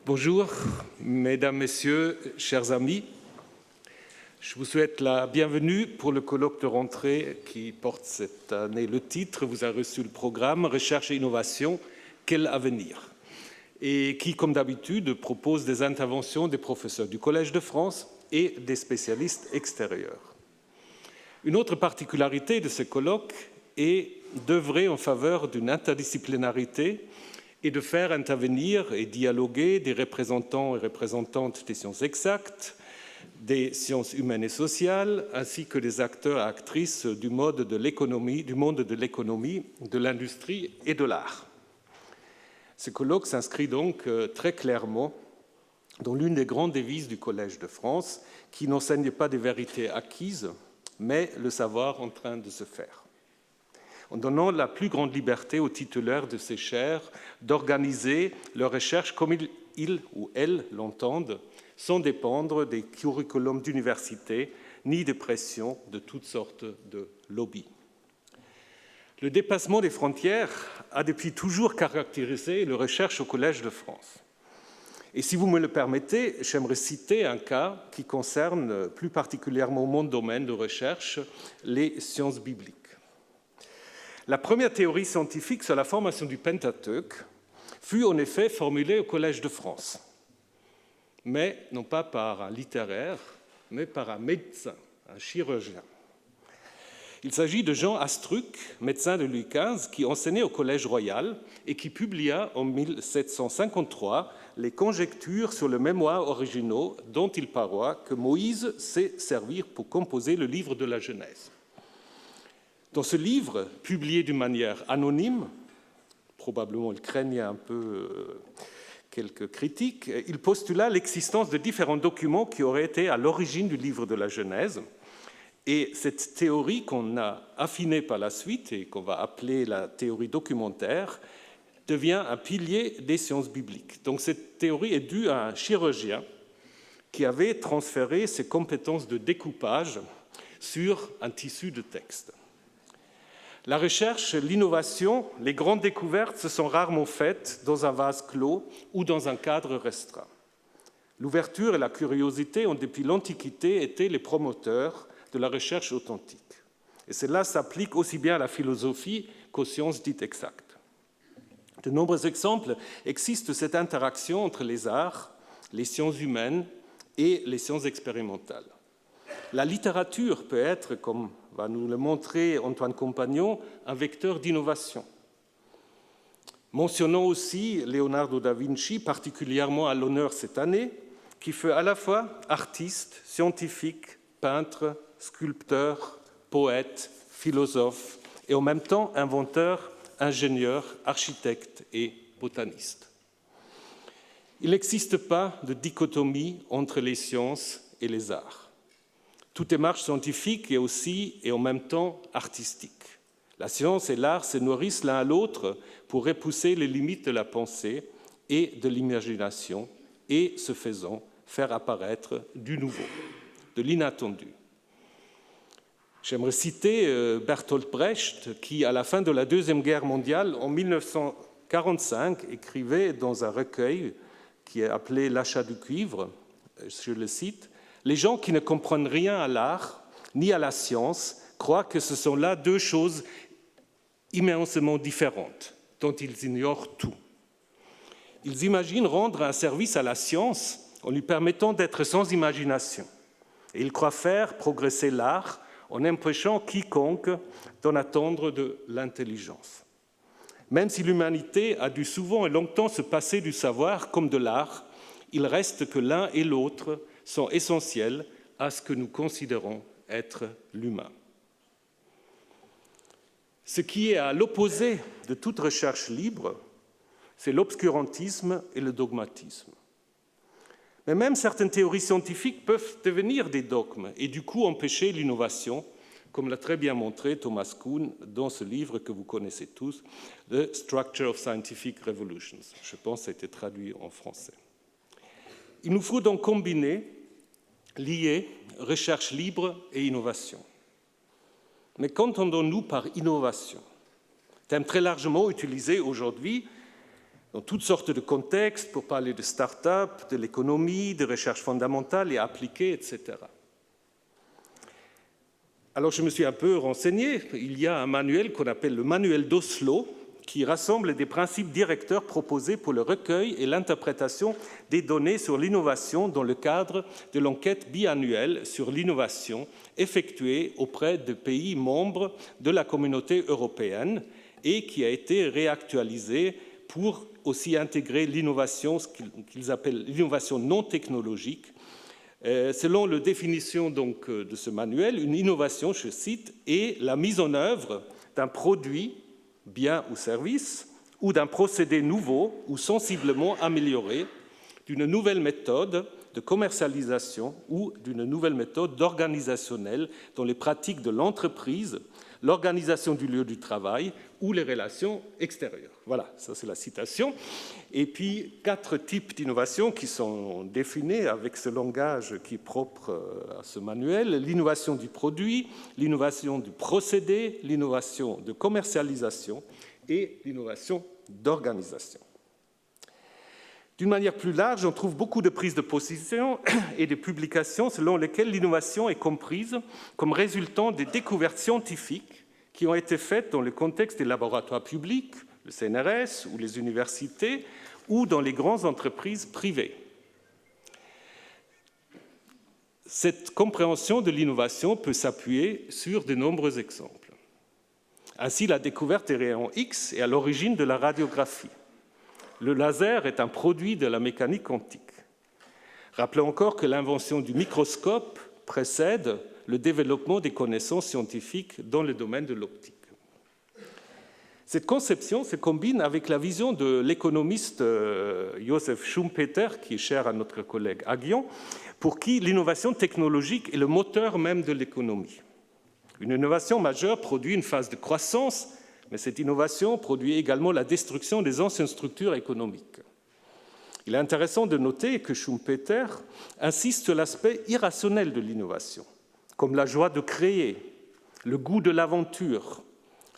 Bonjour, mesdames, messieurs, chers amis. Je vous souhaite la bienvenue pour le colloque de rentrée qui porte cette année le titre. Vous avez reçu le programme « Recherche et innovation, quel avenir ?» et qui, comme d'habitude, propose des interventions des professeurs du Collège de France et des spécialistes extérieurs. Une autre particularité de ce colloque est d'œuvrer en faveur d'une interdisciplinarité et de faire intervenir et dialoguer des représentants et représentantes des sciences exactes, des sciences humaines et sociales, ainsi que des acteurs et actrices du monde de l'économie, de l'industrie et de l'art. Ce colloque s'inscrit donc très clairement dans l'une des grandes devises du Collège de France, qui n'enseigne pas des vérités acquises, mais le savoir en train de se faire, en donnant la plus grande liberté aux titulaires de ces chaires d'organiser leurs recherches comme ils ou elles l'entendent, sans dépendre des curriculums d'université ni des pressions de toutes sortes de lobbies. Le dépassement des frontières a depuis toujours caractérisé la recherche au Collège de France. Et si vous me le permettez, j'aimerais citer un cas qui concerne plus particulièrement mon domaine de recherche, les sciences bibliques. La première théorie scientifique sur la formation du Pentateuque fut en effet formulée au Collège de France, mais non pas par un littéraire, mais par un médecin, un chirurgien. Il s'agit de Jean Astruc, médecin de Louis XV, qui enseignait au Collège royal et qui publia en 1753 les conjectures sur le mémoire originaux dont il paroit que Moïse sait servir pour composer le livre de la Genèse. Dans ce livre, publié d'une manière anonyme, probablement il craignait un peu quelques critiques, il postula l'existence de différents documents qui auraient été à l'origine du livre de la Genèse. Et cette théorie qu'on a affinée par la suite et qu'on va appeler la théorie documentaire devient un pilier des sciences bibliques. Donc cette théorie est due à un chirurgien qui avait transféré ses compétences de découpage sur un tissu de texte. La recherche, l'innovation, les grandes découvertes se sont rarement faites dans un vase clos ou dans un cadre restreint. L'ouverture et la curiosité ont depuis l'Antiquité été les promoteurs de la recherche authentique. Et cela s'applique aussi bien à la philosophie qu'aux sciences dites exactes. De nombreux exemples existent de cette interaction entre les arts, les sciences humaines et les sciences expérimentales. La littérature peut être, comme va nous le montrer Antoine Compagnon, un vecteur d'innovation. Mentionnons aussi Leonardo da Vinci, particulièrement à l'honneur cette année, qui fut à la fois artiste, scientifique, peintre, sculpteur, poète, philosophe et en même temps inventeur, ingénieur, architecte et botaniste. Il n'existe pas de dichotomie entre les sciences et les arts. Toute démarche scientifique est aussi et en même temps artistique. La science et l'art se nourrissent l'un à l'autre pour repousser les limites de la pensée et de l'imagination et, ce faisant, faire apparaître du nouveau, de l'inattendu. J'aimerais citer Bertolt Brecht qui, à la fin de la Deuxième Guerre mondiale, en 1945, écrivait dans un recueil qui est appelé « L'achat du cuivre », je le cite, « Les gens qui ne comprennent rien à l'art ni à la science croient que ce sont là deux choses immensément différentes, dont ils ignorent tout. Ils imaginent rendre un service à la science en lui permettant d'être sans imagination. Et ils croient faire progresser l'art en empêchant quiconque d'en attendre de l'intelligence. Même si l'humanité a dû souvent et longtemps se passer du savoir comme de l'art, il reste que l'un et l'autre sont essentiels à ce que nous considérons être l'humain. Ce qui est à l'opposé de toute recherche libre, c'est l'obscurantisme et le dogmatisme. Mais même certaines théories scientifiques peuvent devenir des dogmes et du coup empêcher l'innovation, comme l'a très bien montré Thomas Kuhn dans ce livre que vous connaissez tous, « The Structure of Scientific Revolutions ». Je pense que ça a été traduit en français. Il nous faut donc combiner, lier recherche libre et innovation. Mais qu'entendons-nous par innovation? Thème très largement utilisé aujourd'hui dans toutes sortes de contextes pour parler de start-up, de l'économie, de recherche fondamentale et appliquée, etc. Alors je me suis un peu renseigné. Il y a un manuel qu'on appelle le manuel d'Oslo qui rassemble des principes directeurs proposés pour le recueil et l'interprétation des données sur l'innovation dans le cadre de l'enquête biannuelle sur l'innovation effectuée auprès de pays membres de la communauté européenne et qui a été réactualisé pour aussi intégrer l'innovation, ce qu'ils appellent l'innovation non technologique. Selon la définition donc, de ce manuel, une innovation, je cite, est la mise en œuvre d'un produit, bien ou service, ou d'un procédé nouveau ou sensiblement amélioré, d'une nouvelle méthode de commercialisation ou d'une nouvelle méthode organisationnelle dans les pratiques de l'entreprise, l'organisation du lieu du travail ou les relations extérieures. Voilà, ça c'est la citation. Et puis, 4 types d'innovation qui sont définis avec ce langage qui est propre à ce manuel. L'innovation du produit, l'innovation du procédé, l'innovation de commercialisation et l'innovation d'organisation. D'une manière plus large, on trouve beaucoup de prises de position et de publications selon lesquelles l'innovation est comprise comme résultant des découvertes scientifiques qui ont été faites dans le contexte des laboratoires publics, le CNRS ou les universités, ou dans les grandes entreprises privées. Cette compréhension de l'innovation peut s'appuyer sur de nombreux exemples. Ainsi, la découverte des rayons X est à l'origine de la radiographie. Le laser est un produit de la mécanique quantique. Rappelons encore que l'invention du microscope précède le développement des connaissances scientifiques dans le domaine de l'optique. Cette conception se combine avec la vision de l'économiste Joseph Schumpeter, qui est cher à notre collègue Aguillon, pour qui l'innovation technologique est le moteur même de l'économie. Une innovation majeure produit une phase de croissance, mais cette innovation produit également la destruction des anciennes structures économiques. Il est intéressant de noter que Schumpeter insiste sur l'aspect irrationnel de l'innovation, comme la joie de créer, le goût de l'aventure,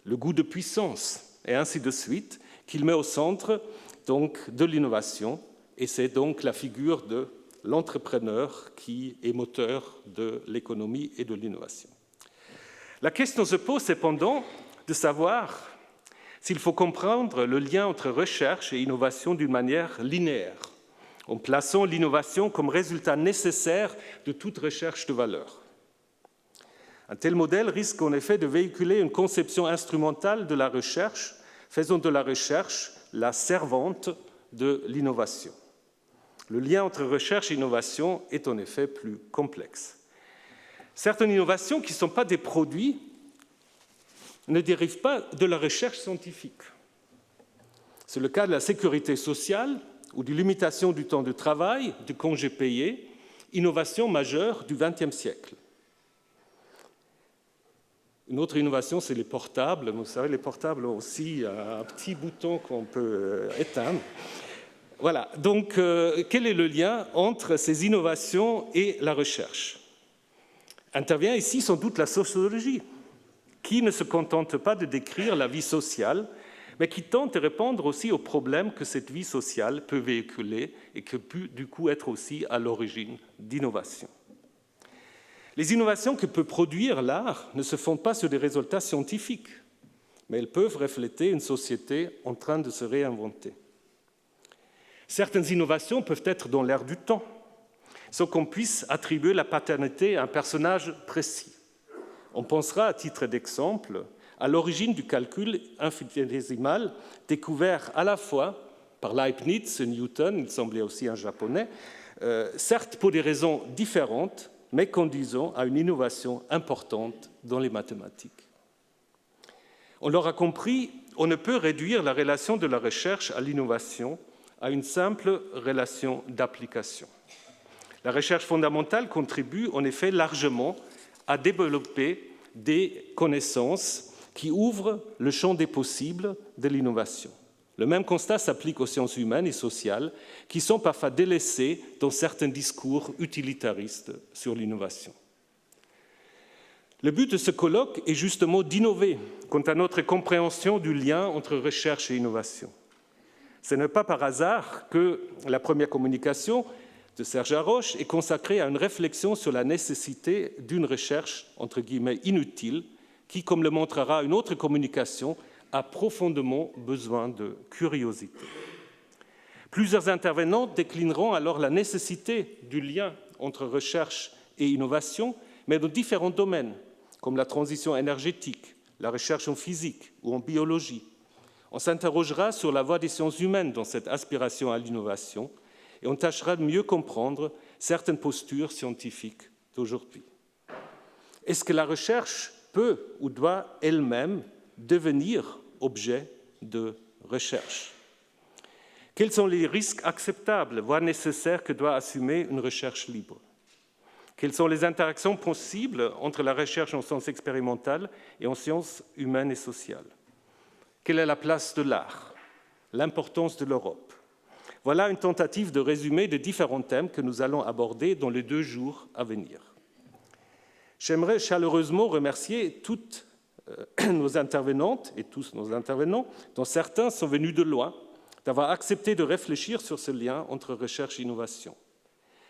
le goût de puissance, et ainsi de suite, qu'il met au centre donc, de l'innovation, et c'est donc la figure de l'entrepreneur qui est moteur de l'économie et de l'innovation. La question se pose cependant de savoir s'il faut comprendre le lien entre recherche et innovation d'une manière linéaire, en plaçant l'innovation comme résultat nécessaire de toute recherche de valeur. Un tel modèle risque en effet de véhiculer une conception instrumentale de la recherche, faisant de la recherche la servante de l'innovation. Le lien entre recherche et innovation est en effet plus complexe. Certaines innovations qui ne sont pas des produits ne dérivent pas de la recherche scientifique. C'est le cas de la sécurité sociale ou de limitation du temps de travail, du congé payé, innovation majeure du XXe siècle. Une autre innovation, c'est les portables. Vous savez, les portables ont aussi un petit bouton qu'on peut éteindre. Voilà, donc quel est le lien entre ces innovations et la recherche? Intervient ici sans doute la sociologie, qui ne se contente pas de décrire la vie sociale, mais qui tente de répondre aussi aux problèmes que cette vie sociale peut véhiculer et qui peut du coup être aussi à l'origine d'innovations. Les innovations que peut produire l'art ne se fondent pas sur des résultats scientifiques, mais elles peuvent refléter une société en train de se réinventer. Certaines innovations peuvent être dans l'air du temps, sans qu'on puisse attribuer la paternité à un personnage précis. On pensera, à titre d'exemple, à l'origine du calcul infinitésimal découvert à la fois par Leibniz et Newton, il semblait aussi un japonais, certes pour des raisons différentes, mais conduisant à une innovation importante dans les mathématiques. On l'aura compris, on ne peut réduire la relation de la recherche à l'innovation à une simple relation d'application. La recherche fondamentale contribue en effet largement à développer des connaissances qui ouvrent le champ des possibles de l'innovation. Le même constat s'applique aux sciences humaines et sociales, qui sont parfois délaissées dans certains discours utilitaristes sur l'innovation. Le but de ce colloque est justement d'innover quant à notre compréhension du lien entre recherche et innovation. Ce n'est pas par hasard que la première communication de Serge Haroche est consacrée à une réflexion sur la nécessité d'une recherche, entre guillemets, inutile, qui, comme le montrera une autre communication, a profondément besoin de curiosité. Plusieurs intervenants déclineront alors la nécessité du lien entre recherche et innovation, mais dans différents domaines, comme la transition énergétique, la recherche en physique ou en biologie. On s'interrogera sur la voie des sciences humaines dans cette aspiration à l'innovation et on tâchera de mieux comprendre certaines postures scientifiques d'aujourd'hui. Est-ce que la recherche peut ou doit elle-même devenir objet de recherche? Quels sont les risques acceptables, voire nécessaires, que doit assumer une recherche libre? Quelles sont les interactions possibles entre la recherche en sciences expérimentales et en sciences humaines et sociales? Quelle est la place de l'art? L'importance de l'Europe? Voilà une tentative de résumé des différents thèmes que nous allons aborder dans les 2 jours à venir. J'aimerais chaleureusement remercier toutes nos intervenantes et tous nos intervenants, dont certains sont venus de loin, d'avoir accepté de réfléchir sur ce lien entre recherche et innovation.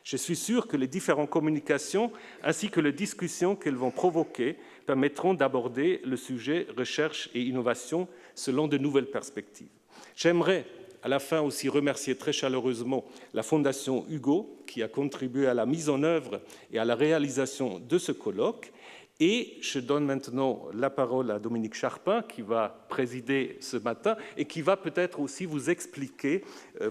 Je suis sûr que les différentes communications ainsi que les discussions qu'elles vont provoquer permettront d'aborder le sujet recherche et innovation selon de nouvelles perspectives. J'aimerais à la fin aussi remercier très chaleureusement la Fondation Hugo qui a contribué à la mise en œuvre et à la réalisation de ce colloque. Et je donne maintenant la parole à Dominique Charpin, qui va présider ce matin et qui va peut-être aussi vous expliquer,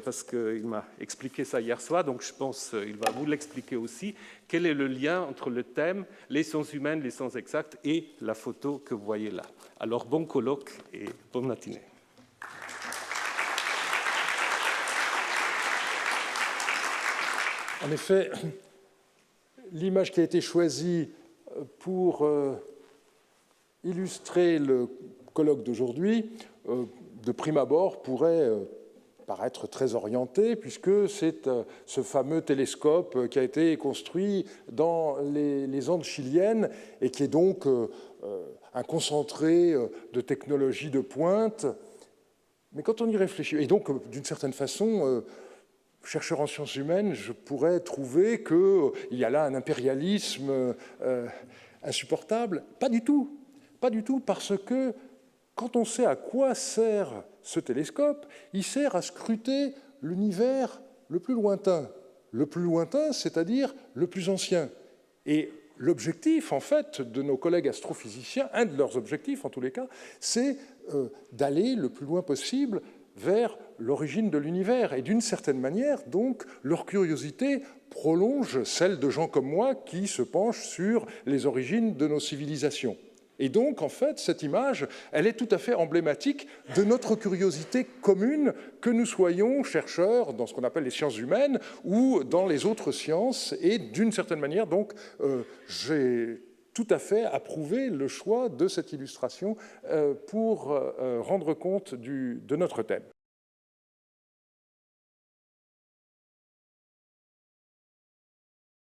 parce qu'il m'a expliqué ça hier soir, donc je pense qu'il va vous l'expliquer aussi, quel est le lien entre le thème, les sciences humaines, les sciences exactes et la photo que vous voyez là. Alors bon colloque et bonne matinée. En effet, l'image qui a été choisie pour illustrer le colloque d'aujourd'hui, de prime abord, pourrait paraître très orientée, puisque c'est ce fameux télescope qui a été construit dans les Andes chiliennes et qui est donc un concentré de technologies de pointe. Mais quand on y réfléchit, et donc d'une certaine façon, chercheur en sciences humaines, je pourrais trouver qu'il y a là un impérialisme insupportable. Pas du tout, parce que quand on sait à quoi sert ce télescope, il sert à scruter l'univers le plus lointain, c'est-à-dire le plus ancien. Et l'objectif, en fait, de nos collègues astrophysiciens, un de leurs objectifs en tous les cas, c'est d'aller le plus loin possible vers l'origine de l'univers. Et d'une certaine manière, donc, leur curiosité prolonge celle de gens comme moi qui se penchent sur les origines de nos civilisations. Et donc, en fait, cette image, elle est tout à fait emblématique de notre curiosité commune, que nous soyons chercheurs dans ce qu'on appelle les sciences humaines ou dans les autres sciences. Et d'une certaine manière, donc, j'ai tout à fait approuvé le choix de cette illustration pour rendre compte de notre thème.